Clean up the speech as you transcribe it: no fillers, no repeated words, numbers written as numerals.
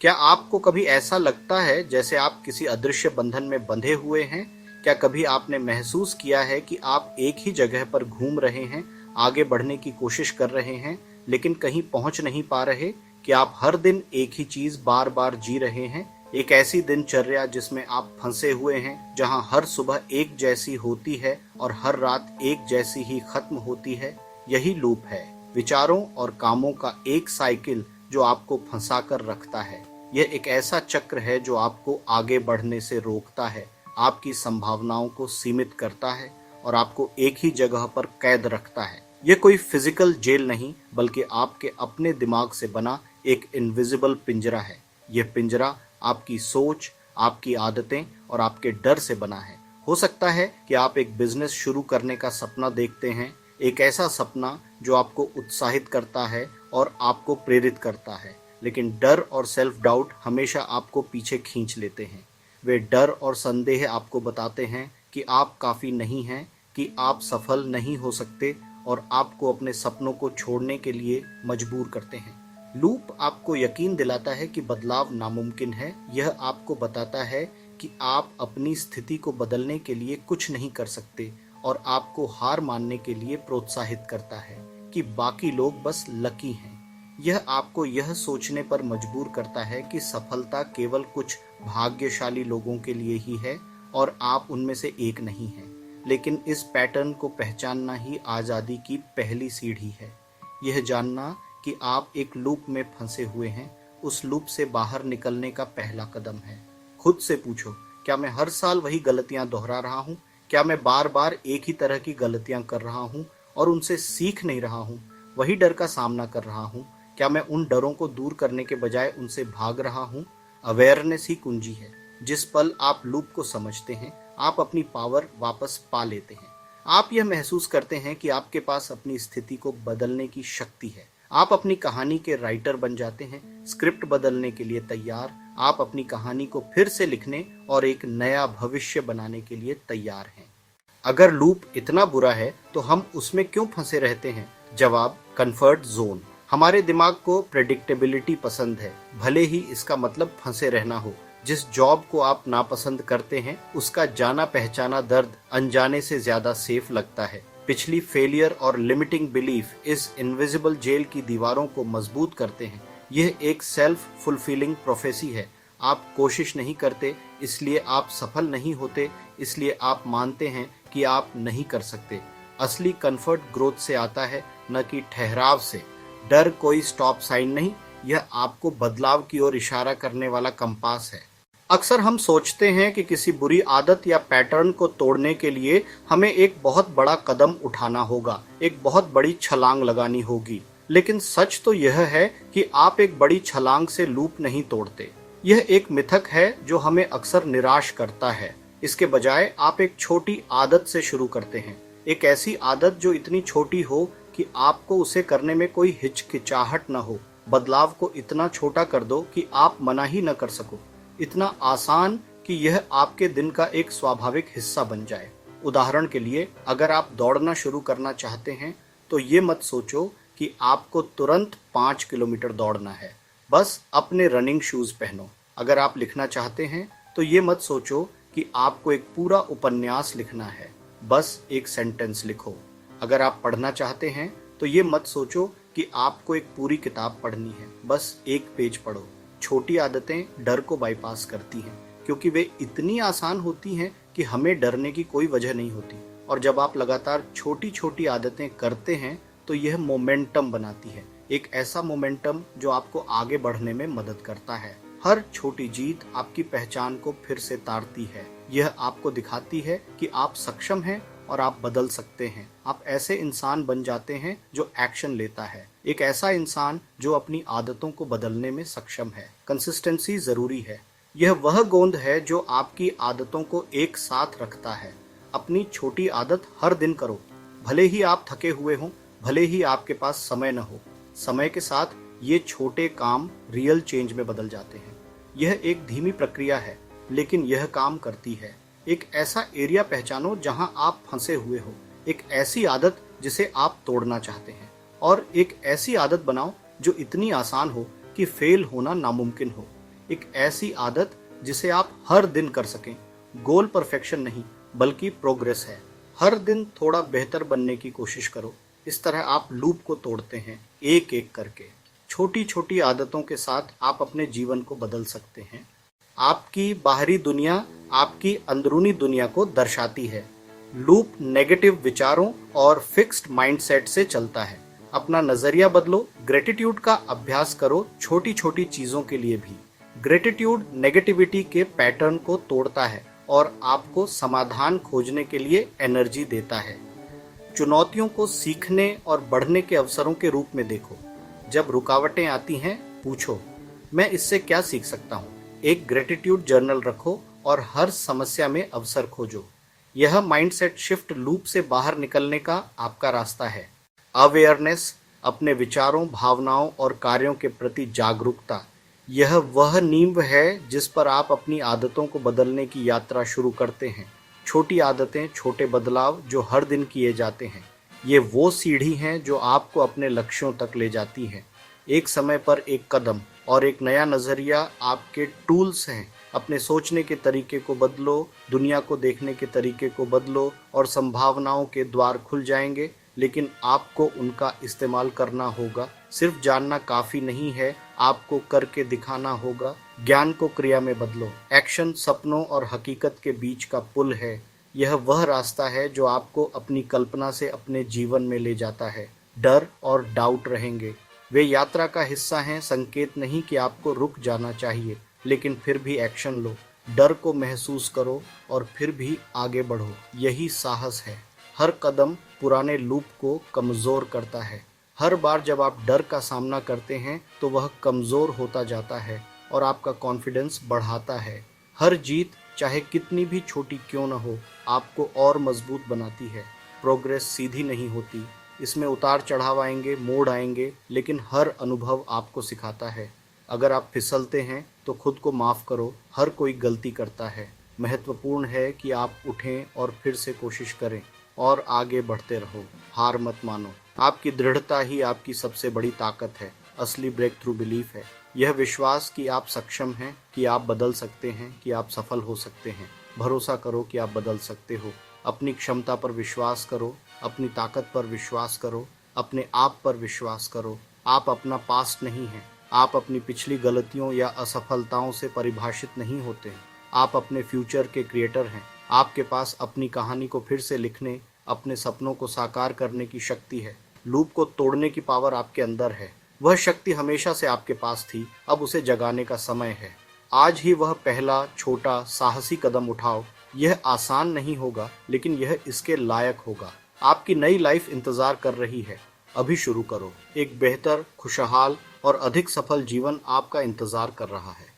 क्या आपको कभी ऐसा लगता है जैसे आप किसी अदृश्य बंधन में बंधे हुए हैं? क्या कभी आपने महसूस किया है कि आप एक ही जगह पर घूम रहे हैं, आगे बढ़ने की कोशिश कर रहे हैं, लेकिन कहीं पहुंच नहीं पा रहे? कि आप हर दिन एक ही चीज बार बार जी रहे हैं, एक ऐसी दिनचर्या जिसमें आप फंसे हुए हैं, जहां हर सुबह एक जैसी होती है और हर रात एक जैसी ही खत्म होती है? यही लूप है, विचारों और कामों का एक साइकिल जो आपको फंसा कर रखता है। यह एक ऐसा चक्र है जो आपको आगे बढ़ने से रोकता है, आपकी संभावनाओं को सीमित करता है और आपको एक ही जगह पर कैद रखता है। यह कोई फिजिकल जेल नहीं, बल्कि आपके अपने दिमाग से बना एक इनविजिबल पिंजरा है। यह पिंजरा आपकी सोच, आपकी आदतें और आपके डर से बना है। हो सकता है कि आप एक बिजनेस शुरू करने का सपना देखते हैं, एक ऐसा सपना जो आपको उत्साहित करता है और आपको प्रेरित करता है, लेकिन डर और सेल्फ डाउट हमेशा आपको पीछे खींच लेते हैं। वे डर और संदेह आपको बताते हैं कि आप काफ़ी नहीं हैं, कि आप सफल नहीं हो सकते और आपको अपने सपनों को छोड़ने के लिए मजबूर करते हैं। लूप आपको यकीन दिलाता है कि बदलाव नामुमकिन है। यह आपको बताता है कि आप अपनी स्थिति को बदलने के लिए कुछ नहीं कर सकते और आपको हार मानने के लिए प्रोत्साहित करता है कि बाकी लोग बस लकी हैं। यह आपको यह सोचने पर मजबूर करता है कि सफलता केवल कुछ भाग्यशाली लोगों के लिए ही है और आप उनमें से एक नहीं हैं। लेकिन इस पैटर्न को पहचानना ही आज़ादी की पहली सीढ़ी है। यह जानना कि आप एक लूप में फंसे हुए हैं, उस लूप से बाहर निकलने का पहला कदम है। खुद से पूछो, क्या मैं हर साल वही गलतियां दोहरा रहा हूँ? क्या मैं बार बार एक ही तरह की गलतियां कर रहा हूँ और उनसे सीख नहीं रहा हूँ? वही डर का सामना कर रहा हूँ? क्या मैं उन डरों को दूर करने के बजाय उनसे भाग रहा हूँ? अवेयरनेस ही कुंजी है। जिस पल आप लूप को समझते हैं, आप अपनी पावर वापस पा लेते हैं। आप यह महसूस करते हैं कि आपके पास अपनी स्थिति को बदलने की शक्ति है। आप अपनी कहानी के राइटर बन जाते हैं, स्क्रिप्ट बदलने के लिए तैयार। आप अपनी कहानी को फिर से लिखने और एक नया भविष्य बनाने के लिए तैयार हैं। अगर लूप इतना बुरा है तो हम उसमें क्यों फंसे रहते हैं? जवाब, कंफर्ट जोन। हमारे दिमाग को प्रेडिक्टेबिलिटी पसंद है, भले ही इसका मतलब फंसे रहना हो। जिस जॉब को आप नापसंद करते हैं, उसका जाना पहचाना दर्द अनजाने से ज्यादा सेफ लगता है। पिछली फेलियर और लिमिटिंग बिलीफ इस इनविजिबल जेल की दीवारों को मजबूत करते हैं। यह एक सेल्फ फुलफिलिंग प्रोफेसी है। आप कोशिश नहीं करते, इसलिए आप सफल नहीं होते, इसलिए आप मानते हैं कि आप नहीं कर सकते। असली कंफर्ट ग्रोथ से आता है, न कि ठहराव से। डर कोई स्टॉप साइन नहीं, यह आपको बदलाव की ओर इशारा करने वाला कंपास है। अक्सर हम सोचते हैं कि किसी बुरी आदत या पैटर्न को तोड़ने के लिए हमें एक बहुत बड़ा कदम उठाना होगा, एक बहुत बड़ी छलांग लगानी होगी। लेकिन सच तो यह है कि आप एक बड़ी छलांग से लूप नहीं तोड़ते। यह एक मिथक है जो हमें अक्सर निराश करता है। इसके बजाय आप एक छोटी आदत से शुरू करते हैं, एक ऐसी आदत जो इतनी छोटी हो कि आपको उसे करने में कोई हिचकिचाहट न हो। बदलाव को इतना छोटा कर दो कि आप मना ही न कर सको, इतना आसान कि यह आपके दिन का एक स्वाभाविक हिस्सा बन जाए। उदाहरण के लिए, अगर आप दौड़ना शुरू करना चाहते हैं तो ये मत सोचो कि आपको तुरंत 5 किलोमीटर दौड़ना है। बस अपने रनिंग शूज पहनो। अगर आप लिखना चाहते हैं तो ये मत सोचो कि आपको एक पूरा उपन्यास लिखना है। बस एक सेंटेंस लिखो। अगर आप पढ़ना चाहते हैं तो ये मत सोचो कि आपको एक पूरी किताब पढ़नी है। बस एक पेज पढ़ो। छोटी आदतें डर को बाईपास करती हैं, क्योंकि वे इतनी आसान होती हैं कि हमें डरने की कोई वजह नहीं होती। और जब आप लगातार छोटी छोटी आदतें करते हैं तो यह मोमेंटम बनाती है, एक ऐसा मोमेंटम जो आपको आगे बढ़ने में मदद करता है। हर छोटी जीत आपकी पहचान को फिर से तारती है। यह आपको दिखाती है कि आप सक्षम हैं और आप बदल सकते हैं। आप ऐसे इंसान बन जाते हैं जो एक्शन लेता है, एक ऐसा इंसान जो अपनी आदतों को बदलने में सक्षम है। कंसिस्टेंसी जरूरी है। यह वह गोंद है जो आपकी आदतों को एक साथ रखता है। अपनी छोटी आदत हर दिन करो, भले ही आप थके हुए हों, भले ही आपके पास समय न हो। समय के साथ ये छोटे काम रियल चेंज में बदल जाते हैं। यह एक धीमी प्रक्रिया है, लेकिन यह काम करती है। एक ऐसा एरिया पहचानो जहां आप फंसे हुए हो, एक ऐसी आदत जिसे आप तोड़ना चाहते हैं, और एक ऐसी आदत बनाओ जो इतनी आसान हो कि फेल होना नामुमकिन हो। एक ऐसी आदत जिसे आप हर दिन कर सकें। गोल परफेक्शन नहीं, बल्कि प्रोग्रेस है। हर दिन थोड़ा बेहतर बनने की कोशिश करो। इस तरह आप लूप को तोड़ते हैं, एक एक करके। छोटी छोटी आदतों के साथ आप अपने जीवन को बदल सकते हैं। आपकी बाहरी दुनिया आपकी अंदरूनी दुनिया को दर्शाती है। लूप नेगेटिव विचारों और फिक्स्ड माइंडसेट से चलता है। अपना नजरिया बदलो, ग्रेटिट्यूड का अभ्यास करो, छोटी छोटी चीजों के लिए भी। ग्रेटिट्यूड नेगेटिविटी के पैटर्न को तोड़ता है और आपको समाधान खोजने के लिए एनर्जी देता है। चुनौतियों को सीखने और बढ़ने के अवसरों के रूप में देखो। जब रुकावटें आती हैं, पूछो, मैं इससे क्या सीख सकता हूँ। एक ग्रेटिट्यूड जर्नल रखो और हर समस्या में अवसर खोजो। यह माइंडसेट शिफ्ट लूप से बाहर निकलने का आपका रास्ता है। अवेयरनेस, अपने विचारों, भावनाओं और कार्यों के प्रति जागरूकता, यह वह नींव है जिस पर आप अपनी आदतों को बदलने की यात्रा शुरू करते हैं। छोटी आदतें, छोटे बदलाव जो हर दिन किए जाते हैं, ये वो सीढ़ी हैं जो आपको अपने लक्ष्यों तक ले जाती हैं। एक समय पर एक कदम और एक नया नजरिया आपके टूल्स हैं। अपने सोचने के तरीके को बदलो, दुनिया को देखने के तरीके को बदलो और संभावनाओं के द्वार खुल जाएंगे। लेकिन आपको उनका इस्तेमाल करना होगा। सिर्फ जानना काफी नहीं है, आपको करके दिखाना होगा। ज्ञान को क्रिया में बदलो। एक्शन सपनों और हकीकत के बीच का पुल है। यह वह रास्ता है जो आपको अपनी कल्पना से अपने जीवन में ले जाता है। डर और डाउट रहेंगे, वे यात्रा का हिस्सा हैं, संकेत नहीं कि आपको रुक जाना चाहिए। लेकिन फिर भी एक्शन लो, डर को महसूस करो और फिर भी आगे बढ़ो। यही साहस है। हर कदम पुराने लूप को कमजोर करता है। हर बार जब आप डर का सामना करते हैं तो वह कमजोर होता जाता है और आपका कॉन्फिडेंस बढ़ाता है। हर जीत, चाहे कितनी भी छोटी क्यों न हो, आपको और मजबूत बनाती है। प्रोग्रेस सीधी नहीं होती, इसमें उतार चढ़ाव आएंगे, मोड़ आएंगे, लेकिन हर अनुभव आपको सिखाता है। अगर आप फिसलते हैं तो खुद को माफ़ करो। हर कोई गलती करता है। महत्वपूर्ण है कि आप उठें और फिर से कोशिश करें और आगे बढ़ते रहो। हार मत मानो। आपकी दृढ़ता ही आपकी सबसे बड़ी ताकत है। असली ब्रेक थ्रू बिलीफ है यह विश्वास कि आप सक्षम हैं, कि आप बदल सकते हैं, कि आप सफल हो सकते हैं। भरोसा करो कि आप बदल सकते हो। अपनी क्षमता पर विश्वास करो, अपनी ताकत पर विश्वास करो, अपने आप पर विश्वास करो। आप अपना पास्ट नहीं हैं। आप अपनी पिछली गलतियों या असफलताओं से परिभाषित नहीं होते हैं। आप अपने फ्यूचर के क्रिएटर हैं। आपके पास अपनी कहानी को फिर से लिखने, अपने सपनों को साकार करने की शक्ति है। लूप को तोड़ने की पावर आपके अंदर है। वह शक्ति हमेशा से आपके पास थी, अब उसे जगाने का समय है। आज ही वह पहला छोटा साहसी कदम उठाओ। यह आसान नहीं होगा, लेकिन यह इसके लायक होगा। आपकी नई लाइफ इंतजार कर रही है। अभी शुरू करो। एक बेहतर, खुशहाल और अधिक सफल जीवन आपका इंतजार कर रहा है।